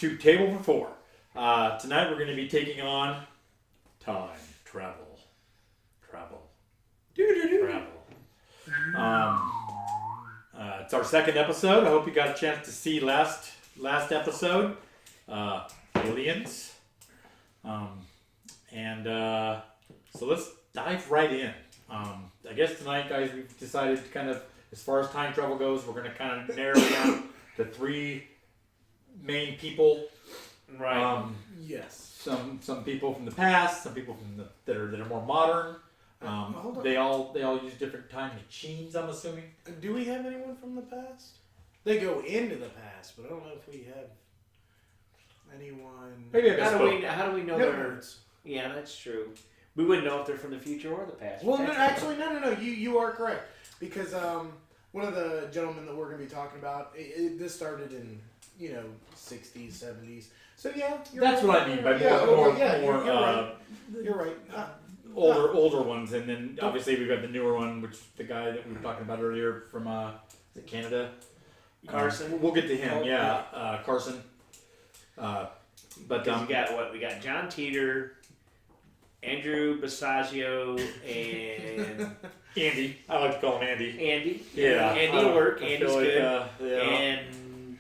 to Table for Four. Tonight we're going to be taking on time travel. Travel. It's our second episode. I hope you got a chance to see last episode, aliens. So let's dive right in. I guess tonight, guys, we've decided to kind of, as far as time travel goes, we're going to kind of narrow down the three main people. Right. Yes. Some people from the past, some people from that are more modern. Hold on. They all use different time machines, I'm assuming. Do we have anyone from the past? They go into the past, but I don't know if we have anyone. Maybe I How misspoke. do we know No they're? nerds. Yeah, that's true. We wouldn't know if they're from the future or the past. Well, no, That's actually, no. You are correct because one of the gentlemen that we're going to be talking about, this started in 60s, 70s. So yeah, That's what I mean by You're right. older ones, and then obviously we've got the newer one, which the guy that we were talking about earlier from is it Canada? Carson. We'll get to him. Yeah, Carson. But we got what? We got John Teeter, Andrew Basagio, and Andy. I like to call him Andy. Andy. Yeah, Andy will work. I Andy's feel like, good. And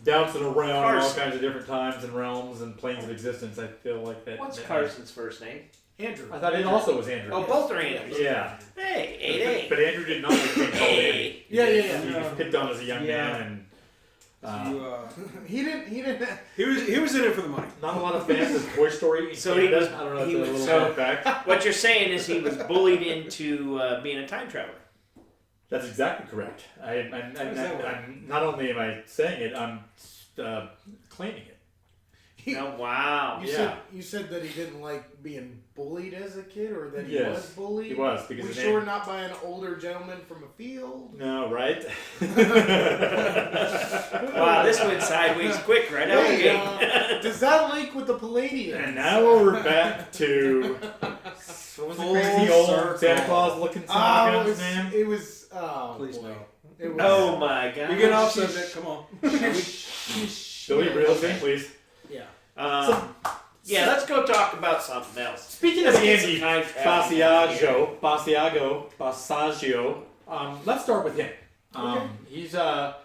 bouncing around in all Carson. kinds of different times and realms and planes of existence. I feel like that. what's that- Carson's first name? Andrew. I thought it also was Andrew. Oh, both are Andrews. Yeah. Hey, But Andrew did not like being called Andy. Yeah. He was picked on as a young man, and He didn't. He was in it for the money. not a lot of fans of Toy Story. In So he Canada. was- I don't know if he that's a was- little so- fun fact. What you're saying is he was bullied into being a time traveler. That's exactly correct. I'm not only am I saying it, I'm claiming it. Oh, wow. You said that he didn't like being bullied as a kid, or that he Yes, was bullied. He was because We his sure name. not by an older gentleman from a field. No, right? Wow, this went sideways quick right out the Hey, gate. does that link with the Palladians? And now we're back to what was the Full crazy old circle. Santa Claus looking it son was. man? It was. Oh, Please boy. no. It was. Oh my god. You get off subject. Come on. Billy, real thing, please. Yeah. Yeah, let's go talk about something else. Speaking of Let's get Andy some time travel. Basagio, let's start with him. Okay. He's a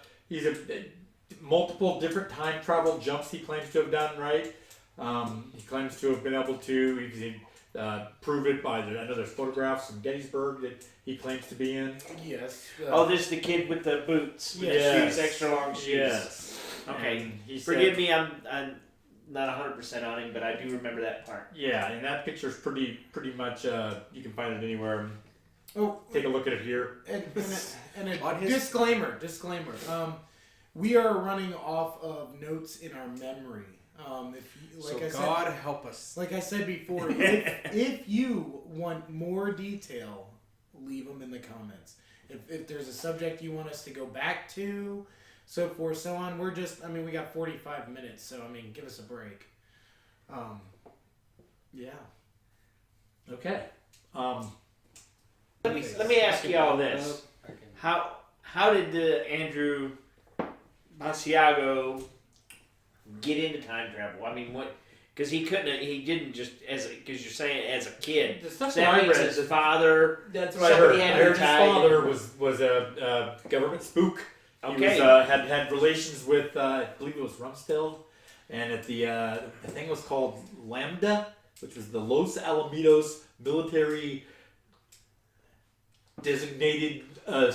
multiple different time travel jumps he claims to have done, right? He claims to have been able to prove it by I know there's photographs from Gettysburg that he claims to be in. Yes. Oh, this is the kid with the boots. With Yes. the shoes, extra long shoes. Yes. Okay. And he Forgive said, me, I'm not 100% on him, but I do remember that part. Yeah, and that picture's pretty much you can find it anywhere. Oh, Take a look at it here. and a On his- disclaimer. We are running off of notes in our memory. If you, So like I God said, help us. like I said before, if you want more detail, leave them in the comments. If there's a subject you want us to go back to, so forth, so on. We got 45 minutes, so give us a break. Yeah. Okay. Let me ask you all this. How did Andrew Basiago get into time travel? I mean, what? Because he didn't just because you're saying as a kid. The stuff So that that I means read, his father. that's what I heard. somebody I had heard his retired. father was a government spook. He Okay. was, had relations with I believe it was Rumsfeld, and at the thing was called Lambda, which was the Los Alamitos military designated. I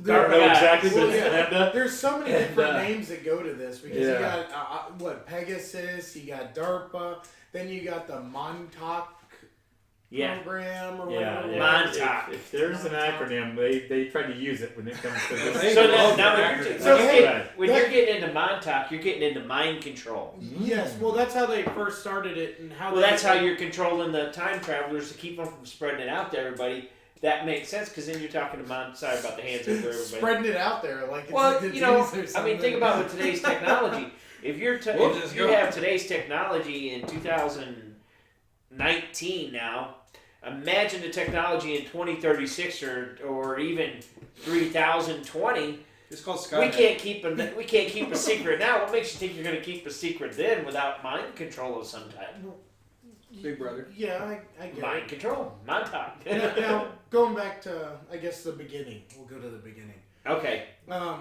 don't know Yeah. exactly, but Well, it's yeah. Lambda. There's so many And, different names that go to this because you yeah. got Pegasus, you got DARPA, then you got the Montauk Yeah. program or Yeah, whatever. yeah. Montauk. If there's an acronym, they try to use it when it comes to this. They So love now their when acronyms. you're getting into Montauk, you're getting into mind control. Yes, well that's how they first started it and how. Well, that's how you're controlling the time travelers to keep them from spreading it out to everybody. That makes sense because then you're talking to sorry about the hands over everybody. spreading it out there like it's Well, a disease or or something. something. Think about with today's technology. If you're We'll if just you go. have today's technology in 2019 now, imagine the technology in 2036 or even 3020. It's called We Skynet. can't keep a secret now. What makes you think you're going to keep a secret then without mind control of some type? Big Brother. Yeah, I get Mind it. control. Mind talk. Now, going back to, I guess, the beginning. We'll go to the beginning. Okay.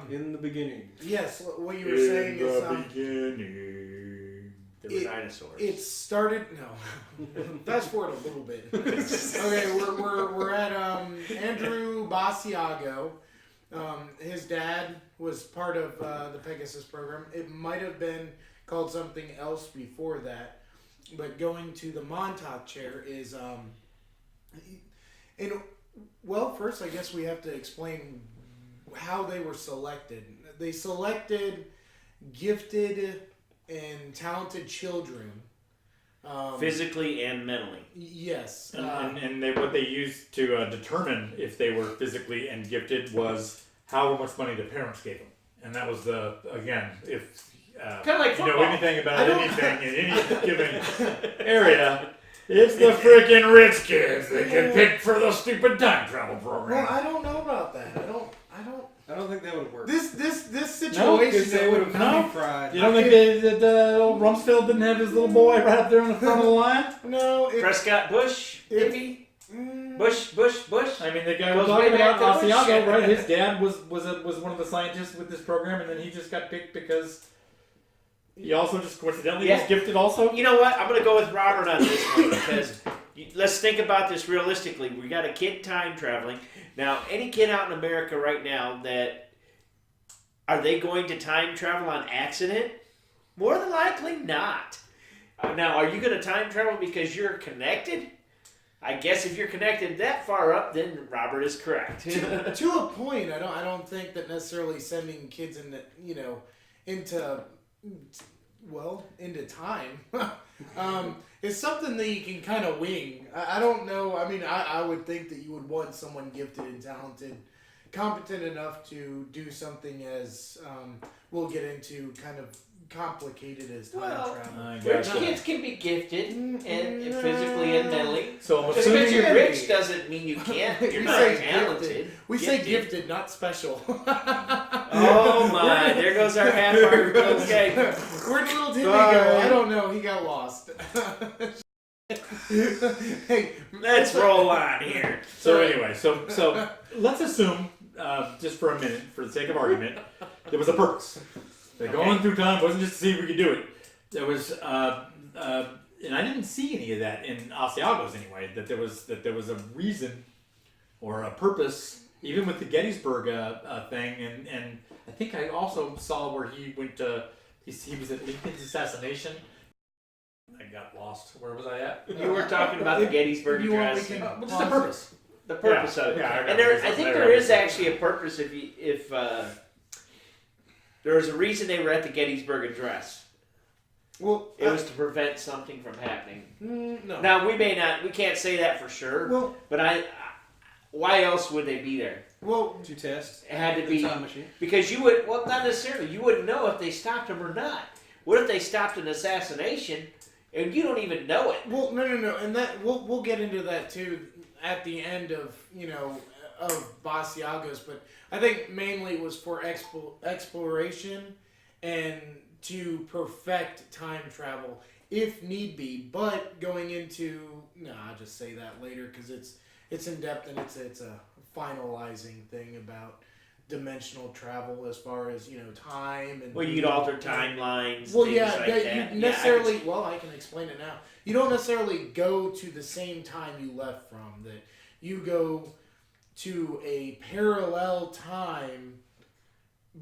In the beginning. Yes, what you were saying is, beginning. There were dinosaurs. it started. No, fast forward a little bit. Okay, we're at Andrew Basiago. His dad was part of the Pegasus program. It might have been called something else before that, but going to the Montauk chair is and well, first I guess we have to explain how they were selected. They selected gifted and talented children. Physically and mentally. Yes. And what they used to determine if they were physically and gifted was how much money the parents gave them. And that was if Kind of like you know football. anything about anything in any given area, it's the freaking rich kids that get picked for the stupid time travel program. Well, I don't know about that. I don't. I don't think that would work. This Because situation. they would have No. been fried. You don't think that old Rumsfeld didn't have his little boy right up there in the front of the line? No. Prescott Bush, maybe? Bush. I mean, the guy Goes we're talking way back about, to Bush. Asiago, right? His dad was one of the scientists with this program, and then he just got picked because he also just coincidentally was gifted also. You know what? I'm going to go with Robert on this one because let's think about this realistically. We got a kid time traveling. Now, any kid out in America right now are they going to time travel on accident? More than likely not. Now, are you going to time travel because you're connected? I guess if you're connected that far up, then Robert is correct. To a point, I don't think that necessarily sending kids into time is something that you can kind of wing. I don't know. I mean, I would think that you would want someone gifted and talented, competent enough to do something as we'll get into kind of complicated as time Well, travel. Rich kids can be gifted and physically and mentally. So I'm Just assuming because you're you're- rich doesn't mean you can't. You're We not say talented. We say gifted, not special. Oh my! There goes our half-hearted little game. Where'd little Timmy Bye. go? I don't know. He got lost. Hey, Let's roll on here. So anyway, so let's assume, just for a minute, for the sake of argument, there was a purpose. That going through time wasn't just to see if we could do it. There was, and I didn't see any of that in Asiago's anyway. That there was a reason or a purpose, even with the Gettysburg thing, and I think I also saw where he went to. He was at Lincoln's assassination. I got lost. Where was I at? You were talking about the Gettysburg You want- we Address. can- What's the purpose? The purpose Yeah, of it. yeah, I got And it. I think There there it is is. actually a purpose if there was a reason they were at the Gettysburg Address. well, It was to prevent something from happening. no. Now we can't say that for sure, Well, but why else would they be there? well, To test It had to the be time machine. because not necessarily. You wouldn't know if they stopped him or not. What if they stopped an assassination and you don't even know it? well, no, and that we'll get into that too at the end of of Basiagos, but I think mainly it was for exploration and to perfect time travel if need be. But going into I'll just say that later because it's in depth and it's a finalizing thing about dimensional travel as far as time and Well, you could alter timelines. well, things yeah, like that that. you necessarily. Well, I can explain it now. You don't necessarily go to the same time you left from. That you go to a parallel time,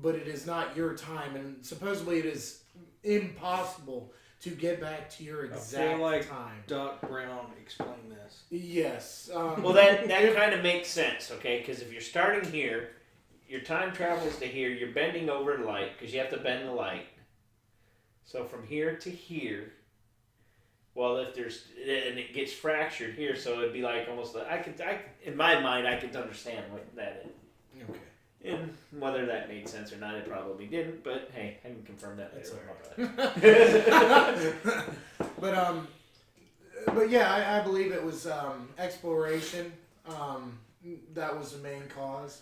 but it is not your time, and supposedly it is impossible to get back to your exact like time. Doc Brown explained this. Yes. Well, that kind of makes sense, okay? Because if you're starting here, your time travels to here. You're bending over light because you have to bend the light. So from here to here. Well, if there's and it gets fractured here, so it'd be like almost. In my mind, I could understand what that is. Okay. And whether that made sense or not, it probably didn't. But hey, I can confirm that That's later. But yeah, I believe it was exploration. That was the main cause.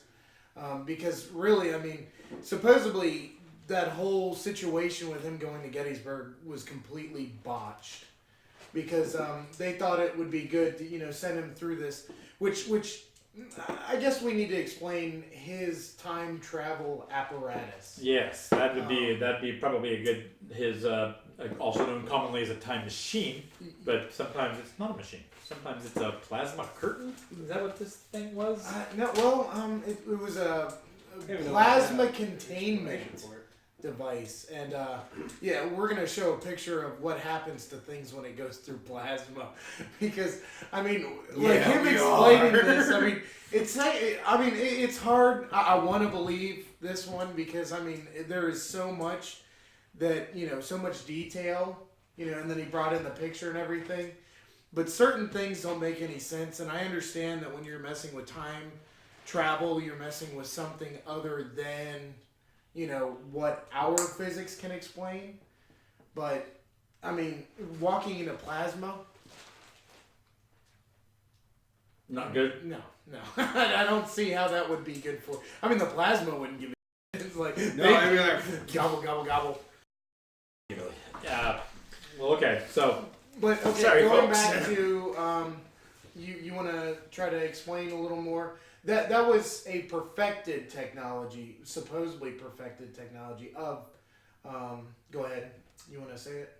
Because really, I mean, supposedly that whole situation with him going to Gettysburg was completely botched because they thought it would be good to send him through this, which I guess we need to explain his time travel apparatus. Yes, that'd be probably a good his also known commonly as a time machine, but sometimes it's not a machine. Sometimes it's a plasma curtain. Is that what this thing was? No, well, it was a plasma containment device, and yeah, we're gonna show a picture of what happens to things when it goes through plasma, because I mean, like Yeah, him we explaining are. this, I mean, it's hard. I want to believe this one because I mean, there is so much that so much detail, and then he brought in the picture and everything, but certain things don't make any sense, and I understand that when you're messing with time travel, you're messing with something other than what our physics can explain. But I mean, walking into plasma, Not good. no. I don't see how that would be good for. I mean, the plasma wouldn't give it. It's like No, I mean, like, gobble gobble gobble. Well, okay. So But okay, Sorry, going folks. back to you want to try to explain a little more. That was a perfected technology, supposedly perfected technology of. Go ahead. You want to say it?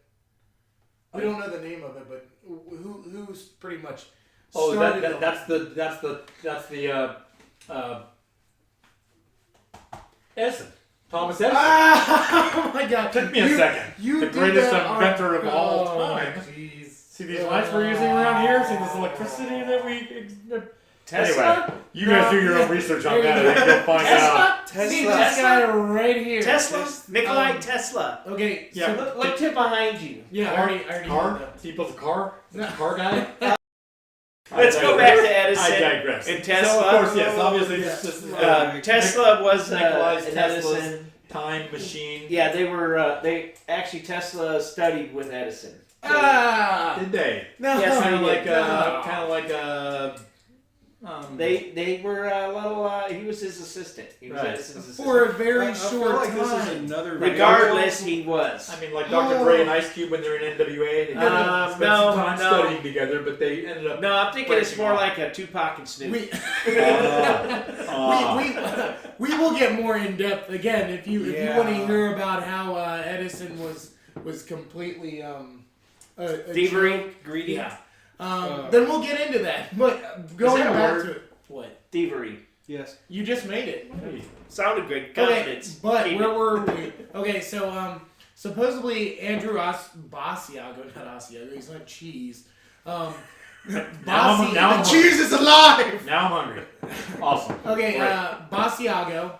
We don't know the name of it, but who's pretty much. oh, started that's the Edison. Thomas Edison. Ah! Oh my God! Took me a second. You The did greatest that on- inventor of all oh, time. Jeez. See these lights we're using around here? See this electricity that we. Tesla? Anyway, you guys do your own research on that, and then you'll find out. Tesla? See Tesla? this guy right here. Tesla? Nikolai Um, Tesla. Okay. Yeah. So, Look to behind you. yeah. I already know Car? that. He built a car? No. Car guy? Let's go back to Edison I digress. and So, Tesla. of course, yes, obviously, Yeah. this is Tesla was Nikolai an Tesla's Edison. time machine. Yeah, they were. They actually Tesla studied with Edison. Ah! Did they? No. Yes, Kind of they like, did. They were a little. He was his assistant. He was Right. Edison's assistant. For a very I feel short like time. this is another. Regardless, he was. I mean, like Dr. Dre and Ice Cube when they were in NWA, they spent No, some time no. studying together, but they ended up. No, I'm thinking it's breaking more off. like a Tupac and Snoop. We, Ah. we will get more in depth again if you Yeah. want to hear about how Edison was completely a Thievery, joke. greedy, Yeah. Then we'll get into that. But going that a back word? to it, what thievery. Yes. you just made it. Hey. Sounded good. Okay, Confidence. but Keep where it. were we? Okay, so supposedly Andrew Basiago, not Asiago, he's not cheese. Now I'm the hungry. cheese is alive. Now I'm hungry. Awesome. Okay, Right. Basiago,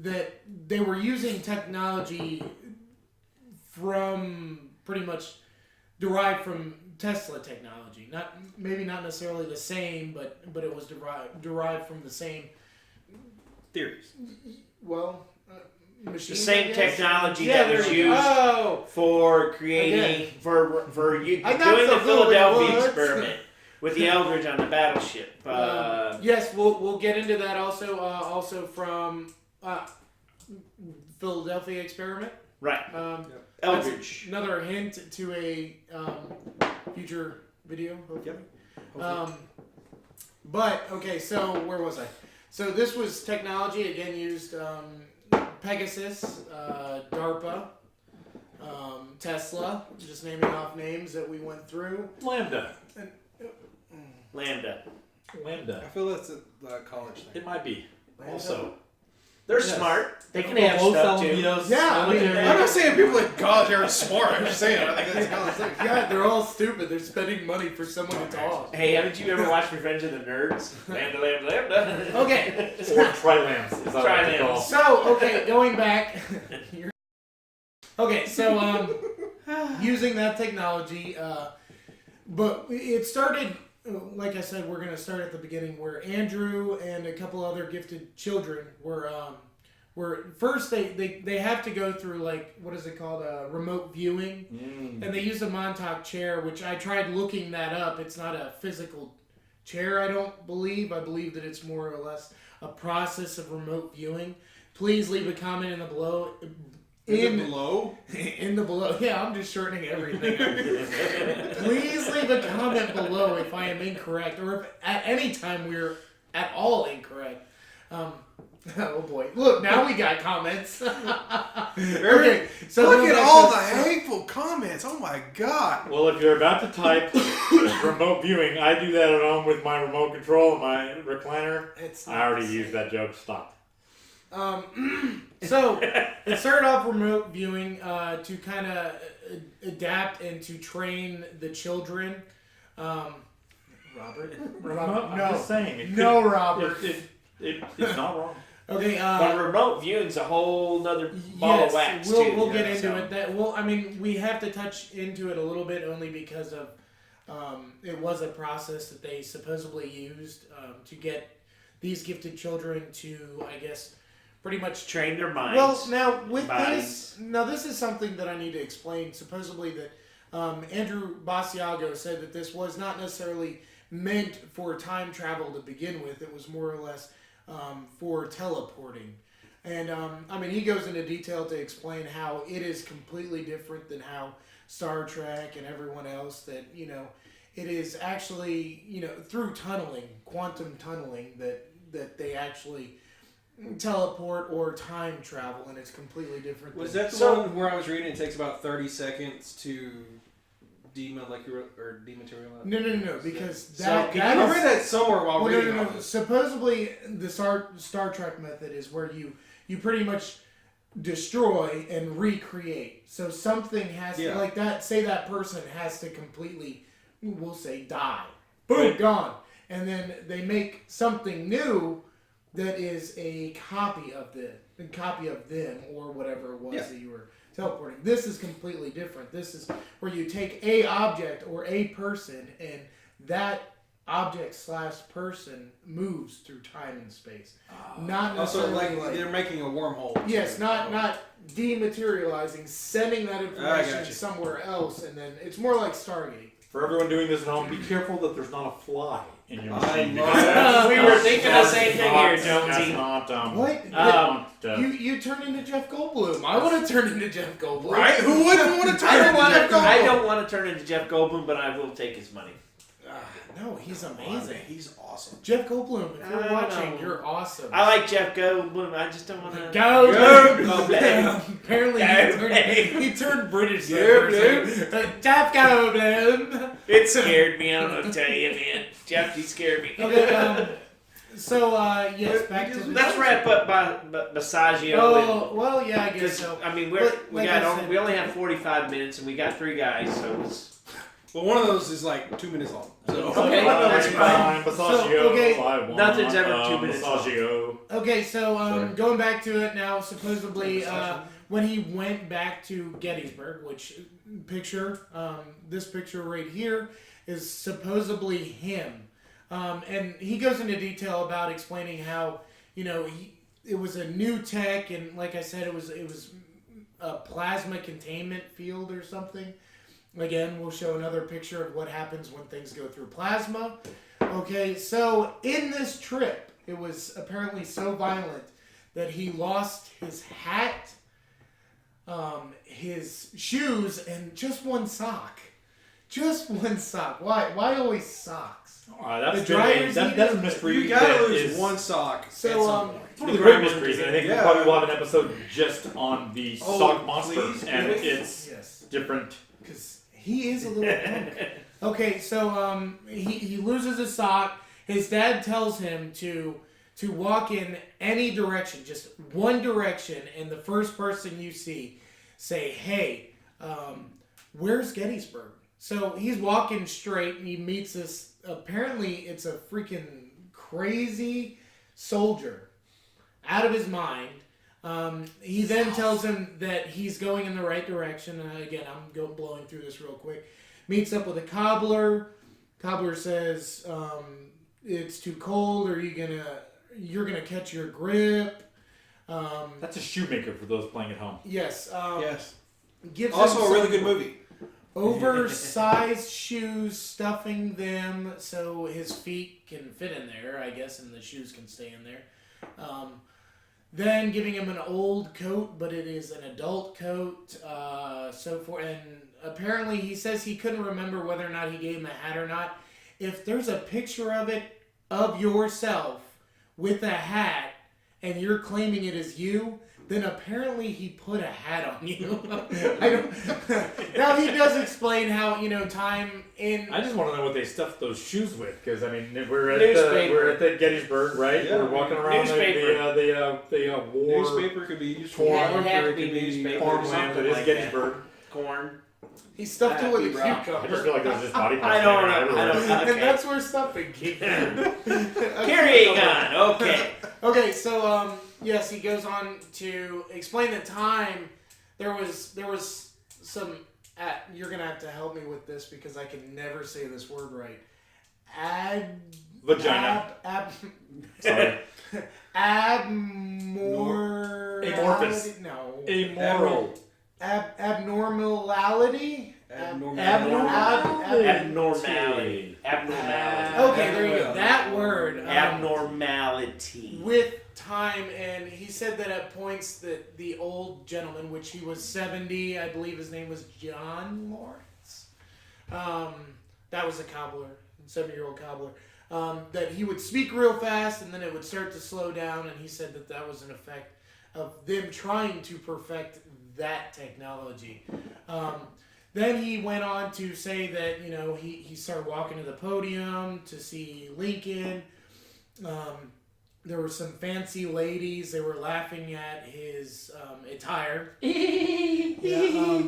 that they were using technology from pretty much derived from Tesla technology. Maybe not necessarily the same, but it was derived from the same. Theories. Well, machines. The same I guess? technology Yeah, that was there you used go. for creating Again. for you I got doing the the Philadelphia Hollywood. experiment with the Eldridge on the battleship. Yes, we'll get into that also. Also from Philadelphia experiment. Right. That's Eldridge. another hint to a future video. Hopefully. But okay, so where was I? So this was technology again used Pegasus, DARPA, Tesla. Just naming off names that we went through. Lambda. Lambda. Lambda. I feel that's a college thing. It might be. Also. They're Yes. smart. They can Both have stuff too. Alamedas, Yeah, I mean, military- I'm not saying people in college are smart. I'm just saying I think that's a college thing. Yeah, they're all stupid. They're spending money for someone to talk. Hey, haven't you ever watched Revenge of the Nerds? Lambda, lambda, lambda. Okay. Or trilams, is that what they call. So, okay, going back. Okay, so using that technology, but it started, like I said, we're going to start at the beginning where Andrew and a couple other gifted children were first they have to go through, like, what is it called, remote viewing, and they use a Montauk chair, which I tried looking that up. It's not a physical chair, I don't believe. I believe that it's more or less a process of remote viewing. Please leave a comment in the below. Below? In the below. Yeah, I'm just shortening everything. Please leave a comment below if I am incorrect, or if at any time we're at all incorrect. Oh boy! Look, now we got comments. Okay, so Look going at back all to- the hateful comments. Oh my god. Well, if you're about to type remote viewing, I do that at home with my remote control and my recliner. It's I already used that joke. Stop. So it started off remote viewing to kind of adapt and to train the children. Robert? I'm just saying. It No, could- Robert. It's not wrong. Okay. But remote viewing's a whole nother ball of wax we'll, too. we'll get into so. it. That well, I mean, we have to touch into it a little bit only because of it was a process that they supposedly used to get these gifted children to, I guess, pretty much. Train their minds. Well, now with bodies. this is something that I need to explain. Supposedly that Andrew Basiago said that this was not necessarily meant for time travel to begin with. It was more or less for teleporting. And I mean, he goes into detail to explain how it is completely different than how Star Trek and everyone else that, you know, it is actually, you know, through tunneling, quantum tunneling, that they actually teleport or time travel, and it's completely different. Was than, that the one where I was reading? It takes about 30 seconds to dematerialize. No, because So, that can that I is- read that somewhere while well, reading no. all this. Supposedly, the Star Trek method is where you pretty much destroy and recreate. So something has to, Yeah. like that. Say that person has to completely, we'll say, die. Boom, gone. And then they make something new that is a copy of them or whatever it was Yeah. that you were teleporting. This is completely different. This is where you take a object or a person, and that object / person moves through time and space. Not Also, necessarily like they're making a wormhole. yes, not dematerializing, sending that I information got you. somewhere else, and then it's more like Stargate. For everyone doing this at home, be careful that there's not a fly in your I machine. know. because that's We not- were thinking the same thing here, that's Jonesy. not, What? not, You turn into Jeff Goldblum. I want to turn into Jeff Goldblum. Right? Who wouldn't want to I turn don't into want Jeff to. Goldblum? I don't want to turn into Jeff Goldblum, but I will take his money. No, he's Oh, amazing. man, he's awesome. Jeff Goldblum, if you're I watching, know. you're awesome. I like Jeff Goldblum. I just don't want to. Goldblum. Apparently, Goldblum. he turned British. there for a second. Jeff Goldblum. It scared me. I don't know what to tell you, man. Jeff, you scared me. Okay, so yes, back to the. Let's wrap up by Massagio. Oh well, yeah, I guess Because so. I mean, But, like I said- we only have 45 minutes, and we got 3 guys, so it's. Well, one of those is like 2 minutes long. So. Okay, that's fine. Massagio, okay, I want, nothing's ever 2 minutes long. Massagio. Okay, so Sorry. going back to it now, supposedly when he went back to Gettysburg, which this picture right here is supposedly him, and he goes into detail about explaining how it was a new tech, and like I said, it was a plasma containment field or something. Again, we'll show another picture of what happens when things go through plasma. Okay, so in this trip, it was apparently so violent that he lost his hat, his shoes, and just one sock. Just one sock. Why always socks? That's The been dryer's that's a even- mystery. You gotta that lose is- one sock. So, at some point. It's one of the great mysteries, and I think we Yeah. probably will have an episode just on the Oh, sock monster, please, and really? it's Yes. different. Because he is a little punk. Okay, so he loses his sock. His dad tells him to walk in any direction, just one direction, and the first person you see, say, "Hey, where's Gettysburg?" So he's walking straight, and he meets this. Apparently, it's a freaking crazy soldier, out of his mind. He then tells him that he's going in the right direction. Again, I'm blowing through this real quick. Meets up with a cobbler. Cobbler says, "It's too cold. Or you're gonna catch your grip." That's a shoemaker for those playing at home. Yes. Yes. Gives Also him a really some- good movie. oversized shoes, stuffing them so his feet can fit in there, I guess, and the shoes can stay in there. Then giving him an old coat, but it is an adult coat, so forth. And apparently he says he couldn't remember whether or not he gave him a hat or not. If there's a picture of it, of yourself, with a hat, and you're claiming it as you, then apparently he put a hat on you. I don't. Now he does explain how time in. I just want to know what they stuffed those shoes with, because I mean we're Newspaper. at the Gettysburg, right? Yeah. We're walking around Newspaper. the war Newspaper could be used for Torn. Yeah, it'd have or to it be could be newspaper. farmland that is Like Gettysburg. Corn. He stuffed it with a Happy brown. I cucumber. just feel like there's just body parts. I don't know. everywhere. I don't know. And Okay. that's where stuffing came from. Carrying on. Okay. Okay, so yes, he goes on to explain that time. There was some. You're gonna have to help me with this because I can never say this word right. Vagina. Sorry. Abnormality. Amorphous. No. Immoral. Abnormality. Abnormality. Abnormality. Okay, there you go. That word. Abnormality. With time, and he said that at points that the old gentleman, which he was 70, I believe his name was John Lawrence, that was a cobbler, 7-year-old cobbler, that he would speak real fast and then it would start to slow down, and he said that that was an effect of them trying to perfect that technology. Then he went on to say that, he started walking to the podium to see Lincoln. There were some fancy ladies. They were laughing at his attire. Yeah,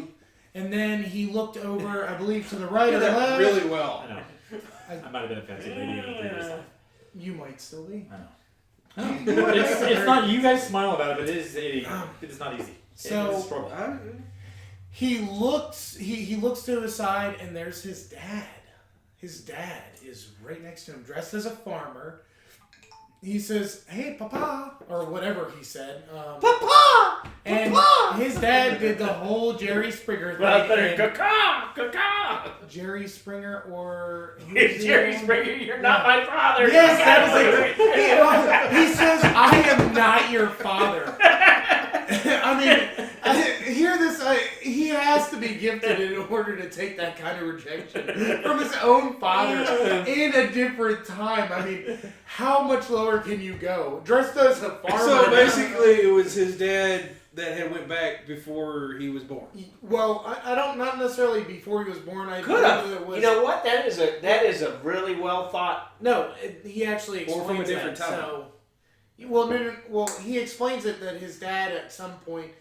and then he looked over, I believe, to the right did or the that left. really well. I know. I might have been a fancy lady in a previous life. You might still be. I know. It's not. You guys smile about it, but it is not easy. So- it's a struggle. He looks to his side, and there's his dad. His dad is right next to him, dressed as a farmer. He says, "Hey, Papa," or whatever he said. Papa! And his dad did the whole Jerry Springer thing. and Jerry Springer or... Jerry Springer, you're not my father. Yes, that is he says, "I am not your father." I mean, hear this. He has to be gifted in order to take that kind of rejection from his own father in a different time. I mean, how much lower can you go? Dressed as a farmer. So basically, it was his dad that had went back before he was born. Well, I don't, not necessarily before he was born. I Could believe it have. was, You know what? That is a really well thought. No, he actually Or from a explains different that. time. So, well, no, he explains it that his dad at some point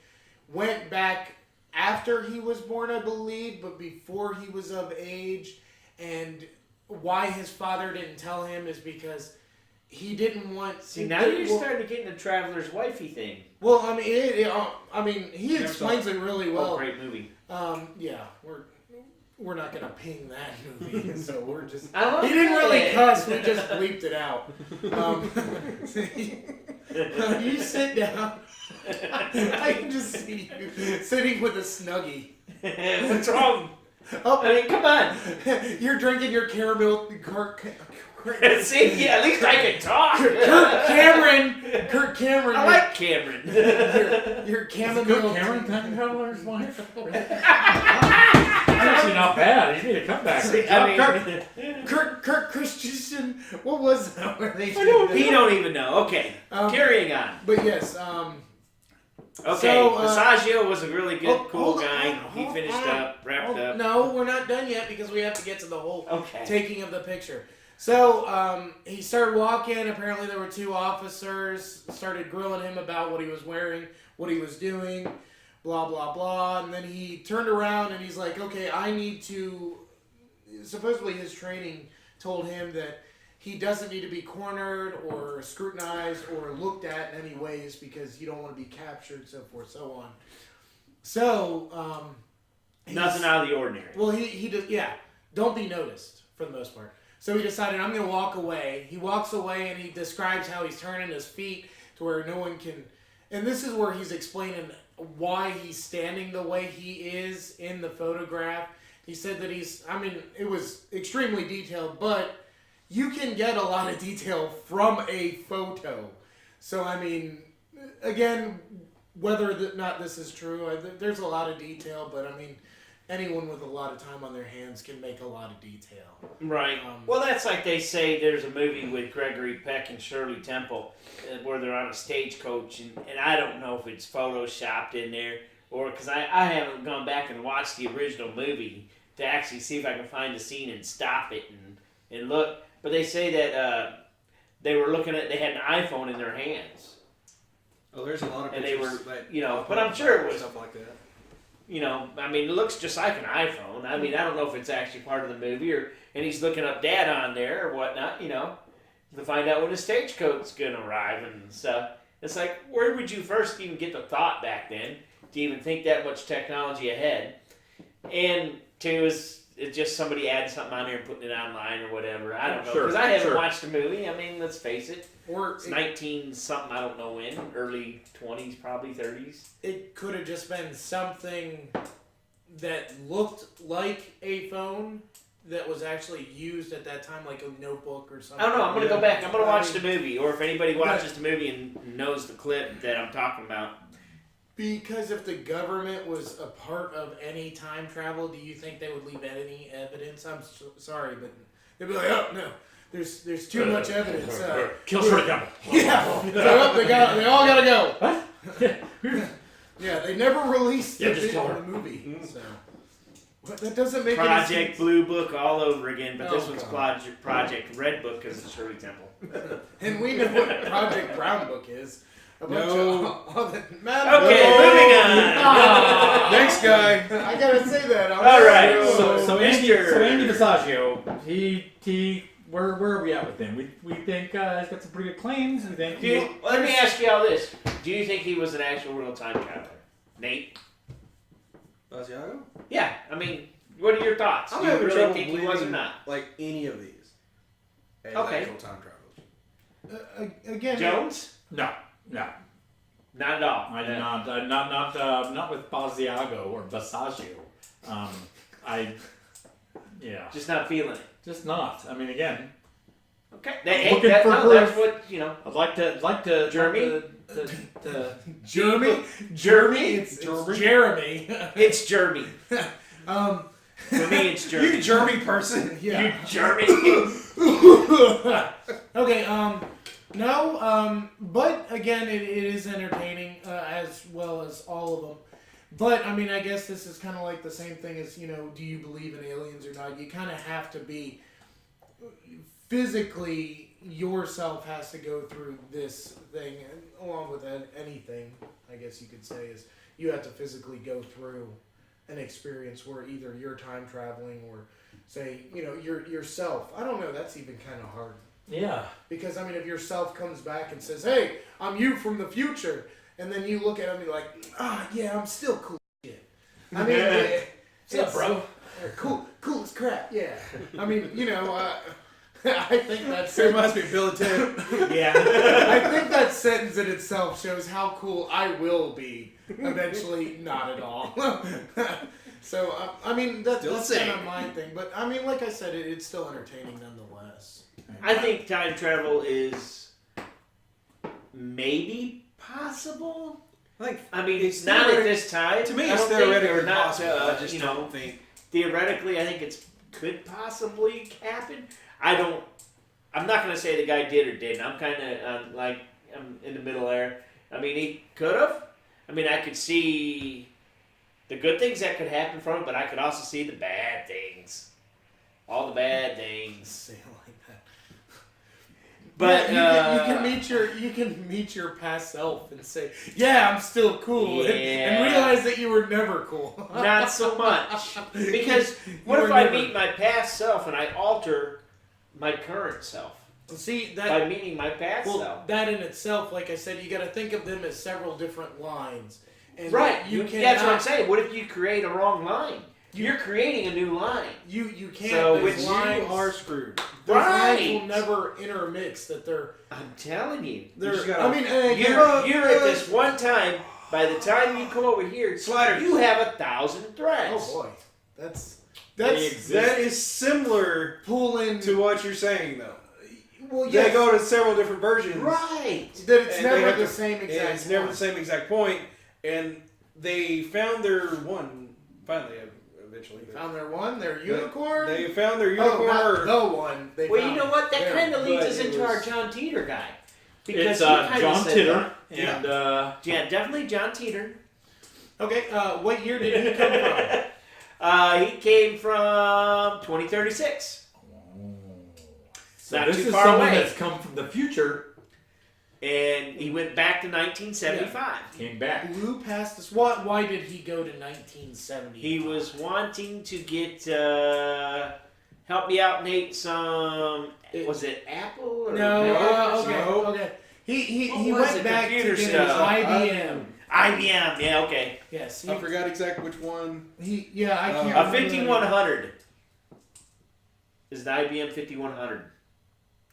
went back after he was born, I believe, but before he was of age, and why his father didn't tell him is because he didn't want. See, now you're starting to get into Traveler's Wifey thing. Well, I mean, he Never explains it really well. Oh, great movie. Yeah, we're not gonna ping that movie, so we're just. I love He didn't really it. cuss. We just bleeped it out. You sit down. I can just see you sitting with a Snuggie. What's wrong? Oh, I mean, come on. you're drinking your caramel. See, yeah, at least I can talk. Kurt Cameron. I like Cameron. your chamomile. Good Cameron time traveler's wife. Actually, not bad. He made a comeback. Good job, Kurt. Kurt Christensen. What was that? Where they did He don't even know. Okay, carrying on. But yes, Okay, So, Masagio was a really good, hold- cool hold on, guy. hold He on, finished hold on. up, wrapped up. No, we're not done yet because we have to get to the whole Okay. taking of the picture. So he started walking. Apparently, there were 2 officers. Started grilling him about what he was wearing, what he was doing, blah blah blah. And then he turned around and he's like, "Okay, I need to." Supposedly, his training told him that he doesn't need to be cornered or scrutinized or looked at in any ways because you don't want to be captured, so forth, so on. So Nothing out of the ordinary. well, he does, yeah. Don't be noticed for the most part. So he decided, I'm going to walk away. He walks away and he describes how he's turning his feet to where no one can. And this is where he's explaining why he's standing the way he is in the photograph. He said that it was extremely detailed, but you can get a lot of detail from a photo. So, I mean, again, whether or not this is true, there's a lot of detail, but I mean, anyone with a lot of time on their hands can make a lot of detail. Right. Well, that's like they say there's a movie with Gregory Peck and Shirley Temple where they're on a stagecoach, and I don't know if it's photoshopped in there or because I haven't gone back and watched the original movie to actually see if I can find the scene and stop it and look. But they say that they were looking at, they had an iPhone in their hands. Oh, there's a lot of And they pictures were, that you know, pop but up I'm sure it was, stuff like that. you know, I mean, it looks just like an iPhone. I mean, I don't know if it's actually part of the movie and he's looking up data on there or whatnot, you know, to find out when the stagecoach's going to arrive and stuff. It's like, where would you first even get the thought back then to even think that much technology ahead? And two is it's just somebody adding something on there and putting it online or whatever. I don't know. Sure, Because I haven't sure. watched the movie. I mean, let's face it. Or It's 19 something, I don't know when, early 20s, probably 30s. it could have just been something that looked like a phone that was actually used at that time, like a notebook or something. I don't know. I'm going to go back. I'm going to I watch the mean, movie. Or if anybody watches the movie and knows the clip that I'm talking about. Because if the government was a part of any time travel, do you think they would leave any evidence? I'm sorry, but they'd be like, oh, no. There's too much evidence. Kill Shirley Temple. Yeah, they all gotta go. What? Yeah, they never released Yeah, the just video tell of the movie. So but that doesn't make any Project sense. Blue Book all over again, but this Oh, one's God. Project Red Book because it's Shirley Temple. And we know what Project Brown Book is. A bunch No. of other man. Okay, moving on. Ah, Next guy. I gotta say that. All right, So Andy Mr. Visaggio, he where are we at with him? We think he's got some pretty good claims. We think Let me ask you all this. Do you think he was an actual real time traveler? Nate? Basiago? Yeah, I mean, what are your thoughts? I'm Do you having really trouble think he was or believing not? like any of these as Okay. actual time travelers. Again, Jones? no. Not at all. I do No. not with Basiago or Visaggio. Yeah, Just not feeling it. just not. I mean, again, Okay. Looking for that's proof. what, you know. I'd like to Jeremy? Jeremy. Jeremy? It's Jeremy. It's Jeremy. um. For me, it's Jeremy. You Jeremy person. Yeah. You Jeremy. Okay, no, but again, it is entertaining, as well as all of them. But, I mean, I guess this is kind of like the same thing as, you know, do you believe in aliens or not? You kind of have to be, physically, yourself has to go through this thing, and along with anything, I guess you could say, is you have to physically go through an experience where either you're time traveling or, say, you know, yourself. I don't know, that's even kind of hard. Yeah. Because, I mean, if yourself comes back and says, hey, I'm you from the future, and then you look at him and you're like, yeah, I'm still cool as shit. I mean, What's up, bro? Cool as crap, yeah. I mean, you know, I think that's It reminds me of Bill and Ted. Yeah. I think that sentence in itself shows how cool I will be. Eventually, not at all. So, I mean, that's kind of my thing. But, I mean, like I said, it's still entertaining nonetheless. I think time travel is maybe possible. Like, I mean, it's not at theoretic- this time. to me, I it's don't think, theoretically or not, possible. I just you don't know, think. theoretically, I think it's could possibly happen. I'm not going to say the guy did or didn't. I'm kind of I'm in the middle there. I mean, he could have. I mean, I could see the good things that could happen from it, but I could also see the bad things. All the bad things. Say it like that. But Yeah, you can meet your past self and say, "Yeah, I'm still cool," and Yeah. realize that you were never cool. not so much. Because what You if were I never- meet my past self and I alter my current self See by that? meeting my past Well, self? that in itself, like I said, you got to think of them as several different lines. And Right. You That's what I'm cannot. saying. What if you create a wrong line? You're creating a new line. You can't. So those which lines, You are screwed. those lines Right. will never intermix. That they're. I'm telling you. just They're. gotta- I mean, You're at this one time. By the time you come over here, Sliders. you have 1,000 threads. Oh boy, that's They exist. That is similar pulling to what you're saying, though. Well, They yes, go to several different versions. Right. that it's and they never have the to- same And exact. it's never one. the same exact point. And they found their one finally, eventually. Found their one, their unicorn. They found their oh, unicorn. not the one. They Well, you found know what? That their- kind of leads but us it into was- our John Teeter guy. It's he kinda John said Titter, that. and Yeah, definitely John Teeter. Okay, what year did he come from? He came from 2036. so Not this too is far someone away. that's come from the future, And he went back to 1975. came back. Blew past this. Why did he go to 1970? He was wanting to get, help me out, Nate, some, was it Apple or No, Mac? okay, No. okay. He What was went it? back to Computer get his stuff. IBM. IBM, yeah, okay. Yes, I forgot exactly which one. yeah, I can't. A remember. 5100 is the IBM 5100.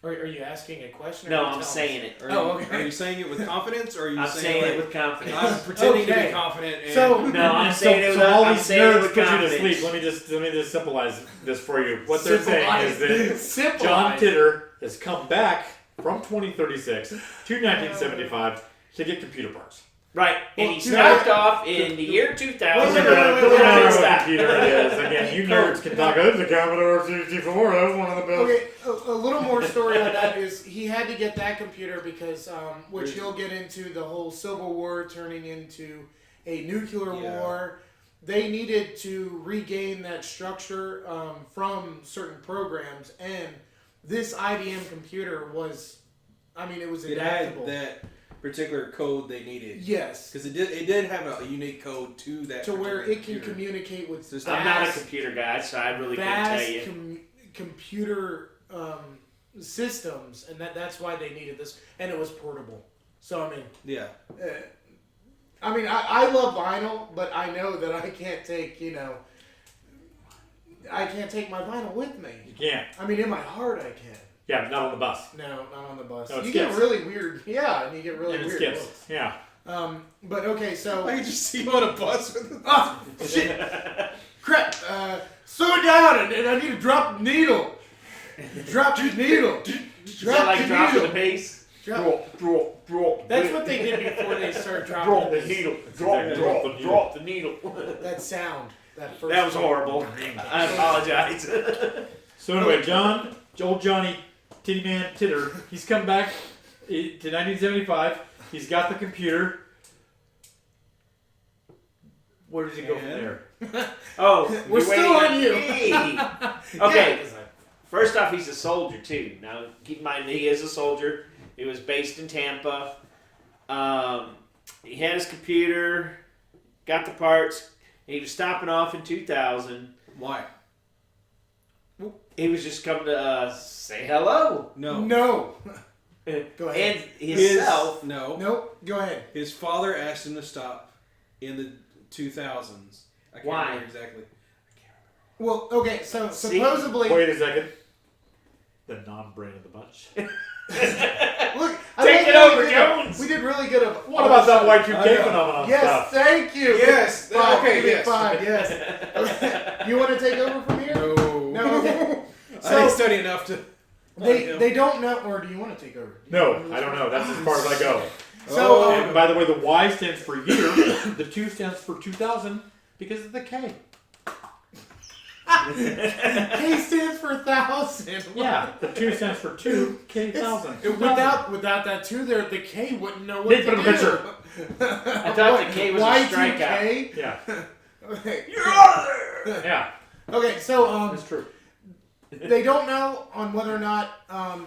Are you asking a question? Or No, are you I'm telling saying us? it. Are, Oh, you, okay. are you saying it with confidence, or are you I'm saying like, it with confidence. I'm pretending to Okay. be confident? And So- No, I'm saying it with all I'm these saying it nerds with put you to confidence. sleep. Let me just symbolize this for you. What they're saying is that Symbolize. John Titter has come back from 2036 to 1975 to get computer parts. Right, and Well, he no, stopped off in the year 2000. Wait, Doesn't wait, wait, matter what stop. computer it is. Again, you nerds can talk. It's a Commodore 64. That was one of the best. Okay, a little more story on that is he had to get that computer because, which he'll get into the whole Civil War turning into a nuclear Yeah. war. They needed to regain that structure from certain programs, and this IBM computer was, I mean, it was it adaptable. had that particular code they needed. Yes, Because it did have a unique code to that. to where particular it can computer. communicate with System. I'm not a vast- computer guy, so I really couldn't vast tell you. computer systems, and that's why they needed this, and it was portable. So I mean, Yeah. I love vinyl, but I know that I can't take I can't take my vinyl with me. You can't. I mean, in my heart, I can. Yeah, not on the bus. No, not on the bus. No, it you get skips. really weird. Yeah, and you get really And it weird skips. looks. Yeah. But okay, so I could just see you on a bus with ah shit, crap. Slow it down, and I need to drop the needle. Drop the needle. Is that like dropping the bass? Drop. Drop. That's what they did before they started Drop dropping the this. needle. Drop the needle. Drop the needle. That sound. That first. That was horrible. I apologize. So anyway, old Johnny Titty Man Titter, he's come back to 1975. He's got the computer. Where does he go from And? there? Oh, We're you're still waiting on you. me. Okay. First off, he's a soldier too. Now, keep in mind he is a soldier. He was based in Tampa. He had his computer, got the parts. He was stopping off in 2000. Why? He was just coming to say hello. No. No. Go ahead. And himself. No. Nope. Go ahead. His father asked him to stop in the 2000s. I can't Why? remember exactly. Well, okay. So See? supposedly, Wait a second. The non-brain of the bunch. look. Take it over, Jones. We did really good. What about that Y2K I know. phenomenon Yes, stuff? thank you. Yes. Five, Okay. give me Yes. five, yes. Okay. You want to take over from here? No. No, okay. I So- didn't study enough to. They don't know, or do you want to take over? Do you No, want to I don't take know. over? That's as far as I go. So, Oh. And by the way, the Y stands for year. The 2 stands for 2000 because of the K. K stands for 1,000. Yeah, the 2 stands for 2, K-1000. Without that two there, the K wouldn't know what Nick, to put a do. picture. I thought the K was a strikeout. Yeah, Okay. You're out of there. yeah, Okay, so that's true. they don't know on whether or not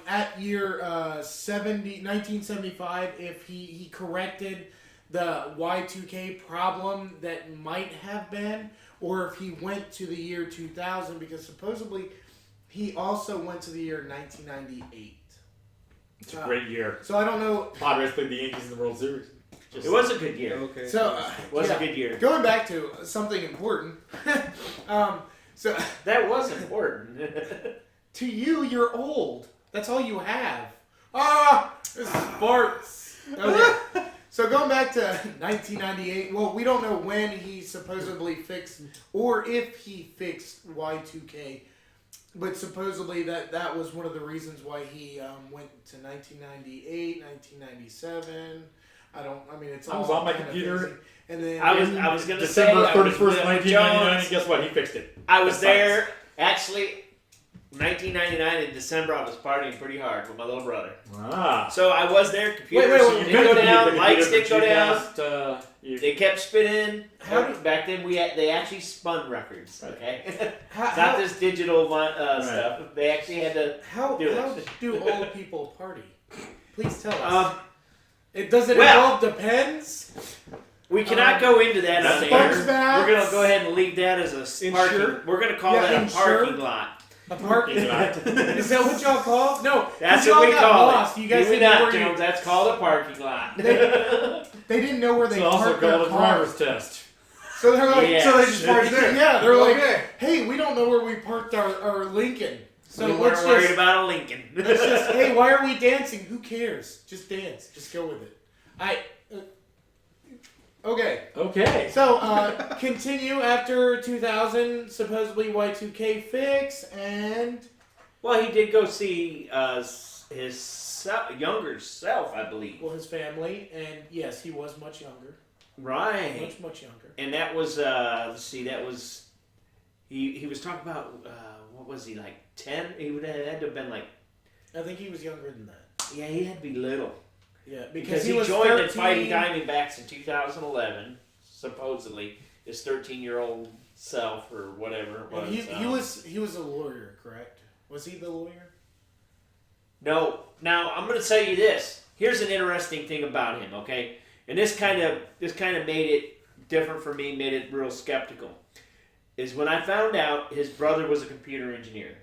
at year 1975 if he corrected the Y2K problem that might have been, or if he went to the year 2000, because supposedly he also went to the year 1998. It's a great year. So I don't know. Padres played the Yankees in the World Series. Just It was a good year. Okay. So It was yeah. a good year. Going back to something important. So That was important. to you, you're old. That's all you have. Ah, this is farts. Okay. So going back to 1998, well, we don't know when he supposedly fixed, or if he fixed Y2K, but supposedly that was one of the reasons why he went to 1998, 1997. It's I all was on my kind of computer. busy. And then I was going to say December I was 31st, with 1999, Jones. and guess what? He fixed it. I was That's there. Actually, 1999 in December, I was partying pretty hard with my little brother. Ah. So I was there. Computers Wait, didn't go down. Lights didn't go down. You, They kept spinning. How do- Back then, they actually spun records. Okay, it's how, not this digital stuff. They actually had to. how do it. do old people party? Please tell us. Um, Does it well- involve Depends? we cannot go into that on Sponge air. baths? We're gonna go ahead and leave that as a parking. Insured? We're gonna call Yeah, that a insured. parking lot. A parking lot. Is that what y'all call it? No. That's y'all what we got call lost. it. You guys Do we didn't know not, where Jones? That's called a parking lot. They didn't know where it's they also parked their called a car. driver's test. So they're like, Yeah. So they just parked there. yeah, they're like, Okay. hey, we don't know where we parked our Lincoln. So we let's weren't worried just, about a Lincoln. let's just, hey, why are we dancing? Who cares? Just dance. Just go with it. Okay. Okay. So, continue after 2000, supposedly Y2K fix, and Well, he did go see his younger self, I believe. well, his family, and yes, he was much younger, Right. much younger. And that was let's see, that was he was talking about what was he, like 10? He would have had to have been like, I think he was younger than that. yeah, he had to be little Yeah, because he he was joined 13. the Fighting Diamondbacks in 2011. Supposedly, his 13-year-old self or whatever it was. And he was a lawyer, correct? Was he the lawyer? No. Now I'm going to tell you this. Here's an interesting thing about him, okay? And this kind of made it different for me, made it real skeptical. Is when I found out his brother was a computer engineer.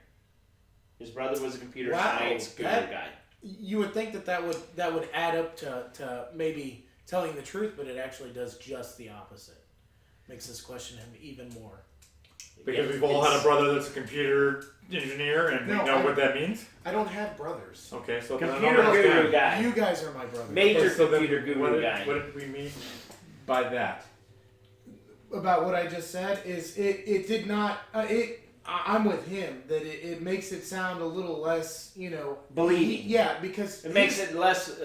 His brother was a computer Wow, science guru that- guy. You would think that would add up to maybe telling the truth, but it actually does just the opposite. Makes us question him even more. Because we've all had a brother that's a computer engineer, and we No, know what that means. I don't have brothers. Okay, so then I Computer don't understand. guru guy. You guys are my brothers. Major Okay, so then computer guru what did, guy. What did we mean by that? About what I just said is it did not I'm with him that it makes it sound a little less, Believing. yeah, because It makes it less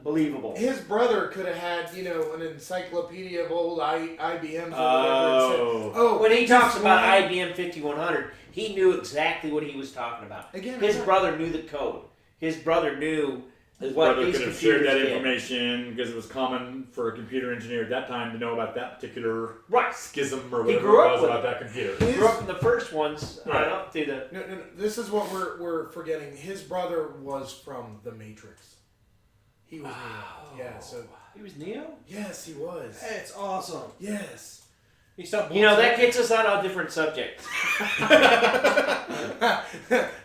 believable. his brother could have had, an encyclopedia of old IBMs or whatever. Oh. Oh, When he this talks about one- IBM 5100, he knew exactly what he was talking about. Again, His I'm not- brother knew the code. His brother knew His what brother these could have shared computers that did. information because it was common for a computer engineer at that time to know about that particular Right. schism or He whatever grew it up was with about it. that computer. His- Grew up in the first ones Right. up to the. No, this is what we're forgetting. His brother was from The Matrix. He was Neo. Yeah, so He was Neo. yes, he was. It's awesome. Yes. He stopped. You know that gets us on a different subject. That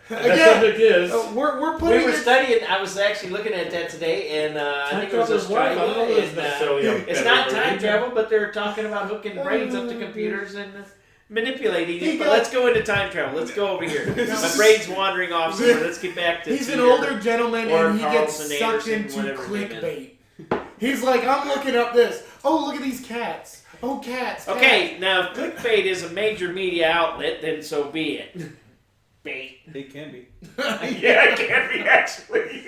Again, subject is we're We putting were it. studying. I was actually looking at that today, and I time think it was travel is life. I don't know Australia. if it's and, necessarily a it's better not version. time travel, but they're talking about hooking brains up to computers and manipulating He it. But got- let's go into time travel. Let's go over here. My brain's wandering off somewhere. Let's get back to. He's an Peter. older gentleman or and he gets Carlson sucked Anderson, into whatever his name clickbait. He's like, I'm looking up this. Oh, look at these cats. Oh, cats. Okay, now if clickbait is a major media outlet, then so be it. Bait. It can be. Yeah, it can be actually.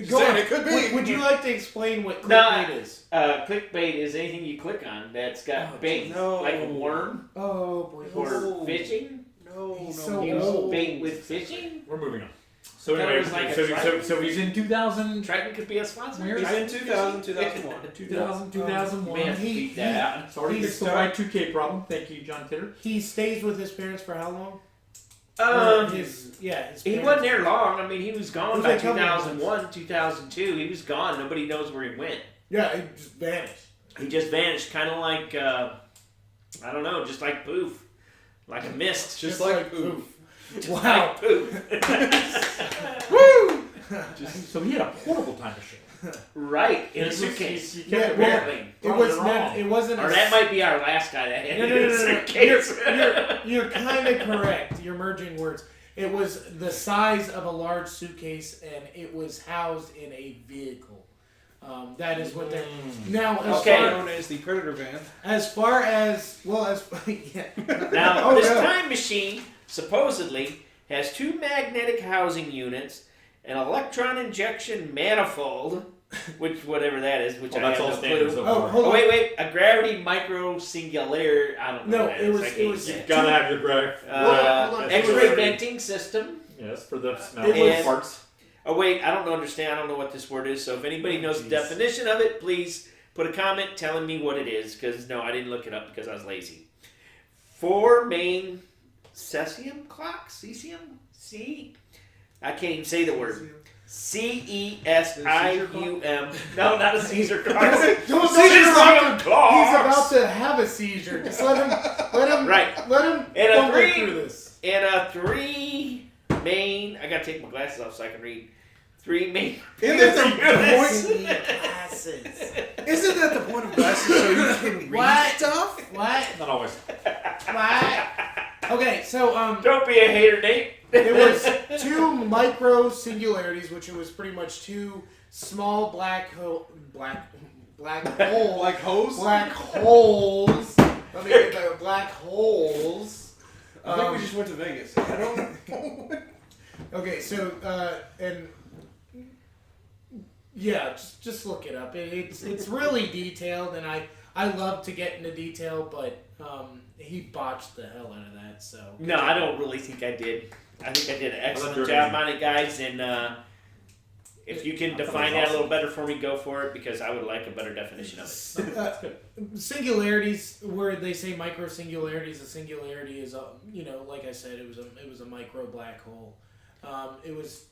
Go Saying on. it could be. Would you like to explain what No, clickbait is? Clickbait is anything you click on that's got Oh, bait, no. like a worm Oh boy. or No. fishing. No, He's no. so Use old. bait with fishing. we're moving on. So That anyway, was like a so Triton. he's in 2000, Triton could be a sponsor. Where He's is in 2000, 2001. 2001. Man, He- beat that out. Sorry, he's fixed the stuck. Y2K problem. Thank you, John Titter. He stays with his parents for how long? Or his He parents. wasn't there long. I mean, he was gone Was by it a couple of 2001, 2002. He was gone. Nobody knows where he went. Yeah, he just vanished. He just vanished, kind of like I don't know, just like poof, like a mist. Just like poof. Wow. Like poof. Woo! So he had a portable time machine. Right in a He was- suitcase. he kept Yeah, it well, apparently. It was not. It wasn't. Or a that might be our last guy that had No, it no, in no, a no, no. suitcase. You're kind of correct. You're merging words. It was the size of a large suitcase, and it was housed in a vehicle. That is what they're now. Okay. Known as the Predator van. As far as yeah. Now, Oh, this no. time machine supposedly has 2 magnetic housing units, an electron injection manifold, which whatever that is, which Well, I that's have all no standard clue. so Oh, far. hold Oh on. wait, a gravity micro singular. I don't know. No, what that it is. was- I it can't was- say. You gotta have your breath. Hold on. X-ray venting system. Yes, for the smell It was- parts. Oh wait, I don't understand. I don't know what this word is. So if anybody knows the Jeez. definition of it, please put a comment telling me what it is. Because no, I didn't look it up because I was lazy. 4 main cesium clocks. Cesium. C. I can't even say the word. CESIUM. No, not a Caesar clock. Don't Cesium He's clocks. about to have a seizure. Just let him Right. let him And a fumble 3 through this. and a 3 main. I gotta take my glasses off so I can read. 3 main. Isn't that the units. point? Glasses. Isn't that the point of glasses so you can read What? stuff? What? Not always. What? Okay, so Don't be a hater, Nate. it was 2 micro singularities, which it was pretty much 2 small black holes. Like hose? Black holes. Let me get that. Black holes. I think we just went to Vegas. I don't know. Okay, so and yeah, just look it up. It's really detailed, and I love to get into detail, but he botched the hell out of that. So No, I don't really think I did. I think I did an excellent you're job amazing. on it, guys. And if you can I thought it define was that a little better for me, go for it because I would like a better definition of it. Singularities, where they say micro singularities, a singularity is a like I said, it was a micro black hole. It was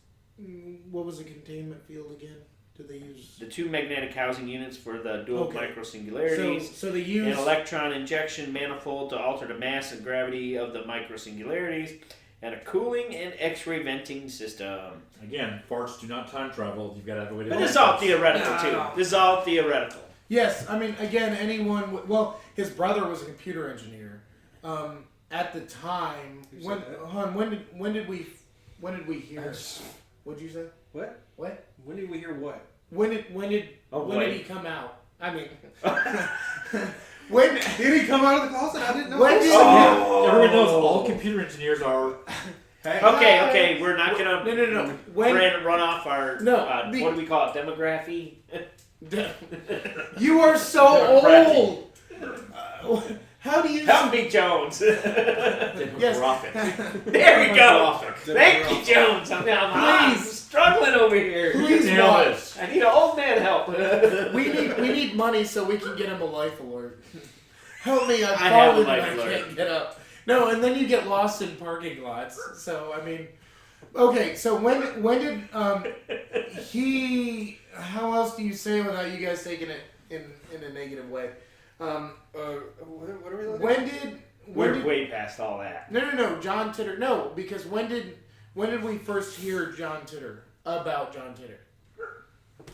what was the containment field again? Did they use? The 2 magnetic housing units for the dual Okay. microsingularities. So they An use electron injection manifold to alter the mass and gravity of the microsingularities, and a cooling and X-ray venting system. Again, farts do not time travel. You've got to have a way to. But this is all theoretical No, too. no. This is all theoretical. Yes, I mean, again, anyone. Well, his brother was a computer engineer. At the time, Who said that? when did we hear? What'd you say? What? What? When did we hear what? When did Oh, when wait. did he come out? I mean, when Did he come out of the closet? I didn't know. When this. did- Everyone knows all computer engineers are. Hey. Okay, we're not gonna no. When run off our No, what do we call it? Demography. you are so old. How do you? Help me, Jones. Demographic. There we go. Demographic. Thank you, Jones. I'm Please. struggling over here. Please Nail watch. this. I need an old man help. We need money so we can get him a life alert. Help me! I've I have a fallen life and I alert. can't get up. No, and then you get lost in parking lots. So I mean, okay. So when did he? How else do you say without you guys taking it in a negative way? What are we looking When did? We're way past all that. No. John Titter. No, because when did we first hear John Titter about John Titter?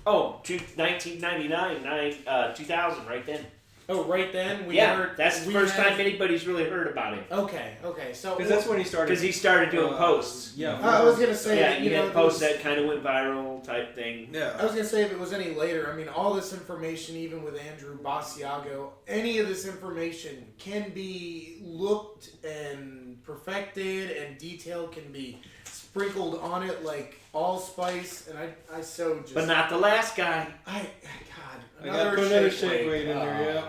Oh, 1999, 2000, right then. Oh, right then we Yeah, heard. that's the we first had- time anybody's really heard about him. Okay. So Because that's when he started. Because he started doing posts. Yeah. I was gonna say. Yeah, you he know, had it posts was- that kind of went viral type thing. I Yeah. was gonna say if it was any later, I mean, all this information, even with Andrew Basiago, any of this information can be looked and perfected, and detail can be sprinkled on it like allspice. And I so just. But not the last guy. God. I got to put another shake weight in there. Yeah.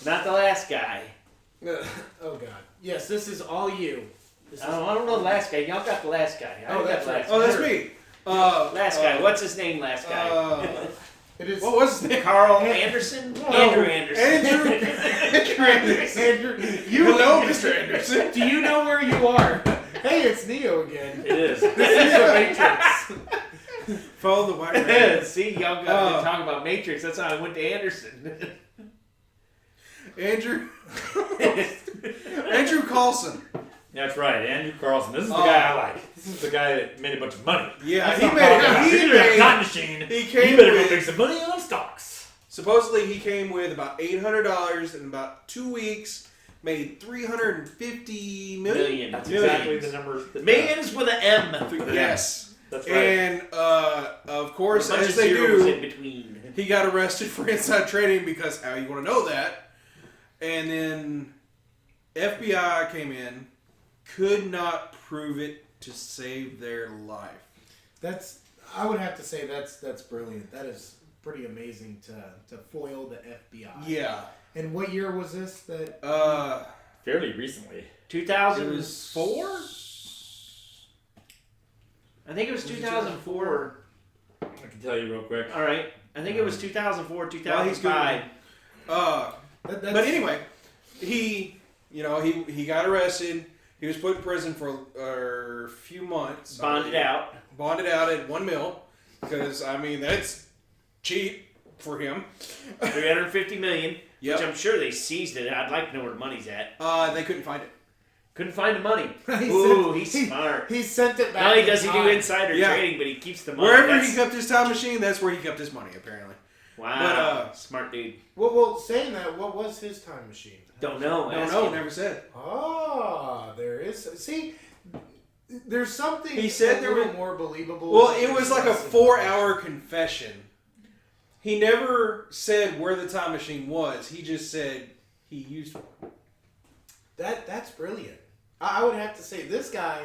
Not the last guy. Oh God. Yes, this is all you. This is, I don't know the last guy. Y'all got the last guy. I Oh, got that's the right. last Oh, guy. that's me. Last guy. What's his name, last guy? it is. What was his name? Carl Anderson? No. Andrew Anderson. Andrew Anderson. Andrew, you. Hello, Mr. Anderson. Do you know where you are? Hey, it's Neo again. It is. This is the Matrix. Follow the white man. See, y'all got to talk about Matrix. That's how I went to Anderson. Andrew. Andrew Carlson. That's right, Andrew Carlson. This is the guy I like. This is the guy that made a bunch of money. Yeah, That's he what I'm talking about. made. He He made a made. cotton machine. He He came better go with. make some money on stocks. Supposedly, he came with about $800 in about 2 weeks. Made $350 million. That's Millions. exactly the number. Millions with an M. Yes. That's right. And of course, A bunch as of they zeros do, in between. he got arrested for inside trading because how you want to know that? And then FBI came in, could not prove it to save their life. I would have to say that's brilliant. That is pretty amazing to foil the FBI. Yeah. And what year was this? That Fairly recently. 2004? I think it was Was it 2004. I can tell you real quick. All right. I think it was 2004, Well, he's 2005. But anyway, he got arrested. He was put in prison for a few months. Bonded out. Bonded out at $1 million because I mean that's cheap for him. $350 million. Yep. Which I'm sure they seized it. I'd like to know where the money's at. They couldn't find it. Couldn't find the money. He Ooh, sent- he's smart. He sent it back. Not only in does he do time. insider Yeah. trading, but he keeps the money. Wherever That's- he kept his time machine, that's where he kept his money apparently. Wow. But, smart dude. Well, saying that, what was his time machine? Don't know. No, Ask no, him. never said. Ah, there is. See, there's something. He said a there little were- more believable. Well, it was like a Less 4-hour confession. He never said where the time machine was. He just said he used one. That's brilliant. I would have to say this guy.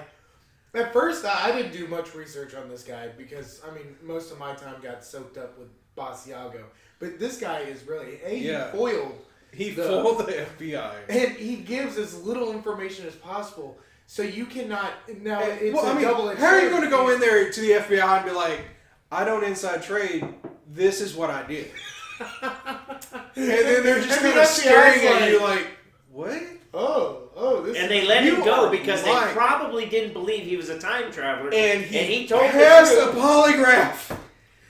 At first, I didn't do much research on this guy because I mean most of my time got soaked up with Basiago. But this guy is really he foiled, He The- fooled the FBI. and he gives as little information as possible. So you cannot now. It's Well, a I mean, double-edged how are you sword. going to go in there to the FBI and be like, I don't inside trade, this is what I did? And then they're just And the kind of FBI's staring at you like, what? Oh, this. And they let You him go are because lying. they probably didn't believe he was a time traveler. And he told has the a truth. polygraph.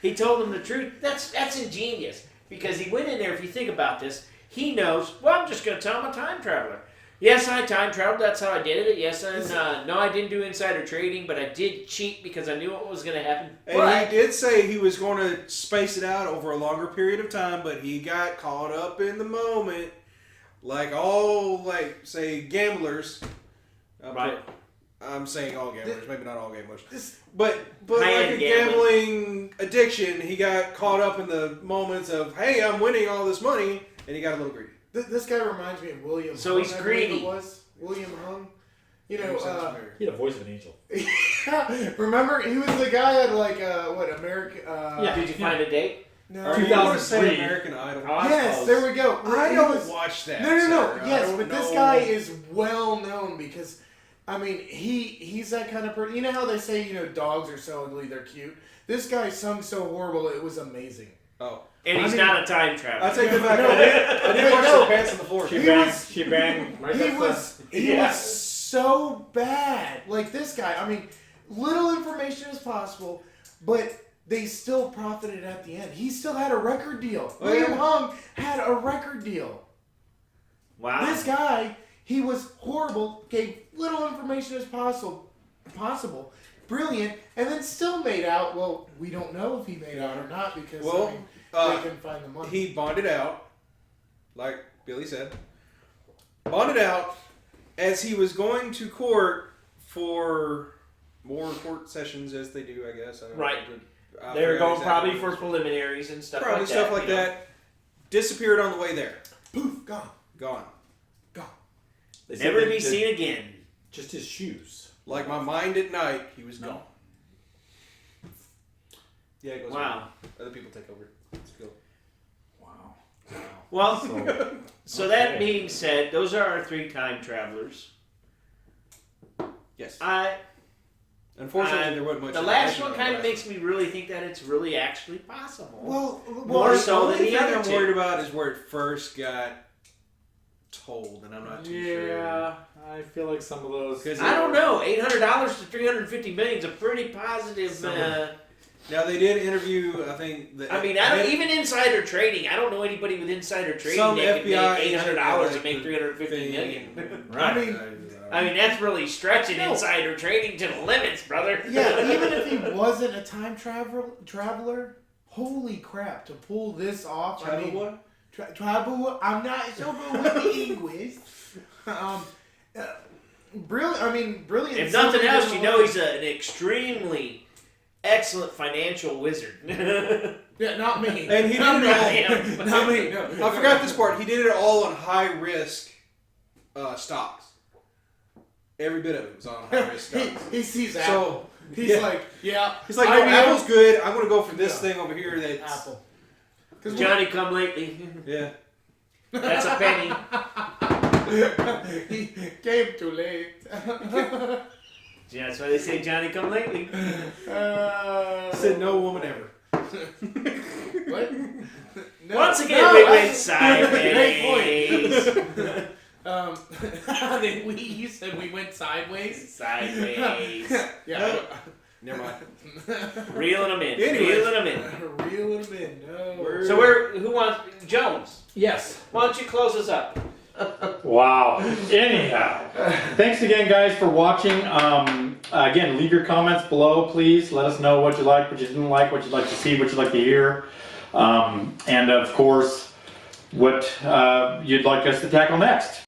He told them the truth. That's ingenious because he went in there. If you think about this, he knows. Well, I'm just going to tell him I'm a time traveler. Yes, I time traveled. That's how I did it. Yes, and no, I didn't do insider trading, but I did cheat because I knew what was going to happen. And But he did say he was going to space it out over a longer period of time, but he got caught up in the moment, like all, like, say, gamblers. Right. I'm saying all gamblers, maybe not all gamblers. This- But like High-end a gambling. gambling addiction, he got caught up in the moments of, hey, I'm winning all this money, and he got a little greedy. This guy reminds me of William. So Hung, he's I believe greedy. It was William Hung. You Sounds know, familiar. He had a voice of an angel. remember he was the guy at like American. Yeah. did you find a date? No. Are you going to say 2003. American Idol? Oh, I Yes, suppose. there we go. I He don't was- watch that. No. sir. I Yes, don't but this know. guy is well known because, I mean, he's that kind of person. You know how they say dogs are so ugly they're cute. This guy sung so horrible it was amazing. Oh. And he's I mean- not a time traveler. I take it back. No, I did watch no. the Pants on the Floor. She He banged. was- She banged. Right He up was Yeah. so bad. Like this guy, I mean, little information as possible, but they still profited at the end. He still had a record deal. Oh, William yeah? Hung had a record deal. Wow. This guy, he was horrible, gave little information as possible, brilliant, and then still made out. Well, we don't know if he made out or not because Well, I mean, they couldn't find the money. He bonded out, like Billy said. Bonded out as he was going to court for more court sessions, as they do, I guess. I don't know. Right. I They're forgot going exactly probably what for it was. preliminaries and stuff Probably like that. stuff like you know. that. Disappeared on the way there. Poof, gone, Gone. gone. They said Never to that be the- seen again. Just his shoes. Like my mind at night, he was No. gone. Yeah, it goes Wow. away. Other people take over. Let's go. Wow. Well, So, so that Okay. being said, those are our 3 time travelers. Yes. Unfortunately, there wasn't much. The last information one on kind the of last makes me really think that it's really actually possible. Well, More so only than the thing other I'm two. worried about is where it first got told, and I'm not too sure. yeah, I feel like some of those. 'Cause I don't know. $800 to $350 million is a pretty positive. Now they did interview. I think. I mean, I don't even insider trading. I don't know anybody with insider trading Some that can FBI make agent $800 to like make the $350 million. thing. Right. I mean, I mean, that's really stretching No. insider trading to the limits, brother. Yeah, even if he wasn't a time traveler, holy crap, to pull this off. I mean, what? travel. I'm not so good with the English. Brilliant. I mean, brilliant. If in so nothing many else, you different know ways. he's an extremely excellent financial wizard. Yeah, not me. And he did not it all. me. Not me. No. I forgot this part. He did it all on high risk stocks. Every bit of it was on high risk stocks. He sees So, Apple. He's yeah. like, yeah. He's like, no, IBM, Apple's good. I'm going to go for this Yeah. thing over here that's. Apple. 'Cause Johnny come lately. Yeah. That's a penny. he came too late. Yeah, that's why they say Johnny come lately. Said no woman ever. What? No, Once again, no, we I- went sideways. You said we went sideways. Sideways. Yeah. Never mind. Reeling them in. Anyway. Reeling them in. Reel him in. No. So who wants, Jones, Yes. why don't you close us up? Wow. Anyhow, thanks again, guys, for watching. Again, leave your comments below, please. Let us know what you liked, what you didn't like, what you'd like to see, what you'd like to hear. And of course, what you'd like us to tackle next.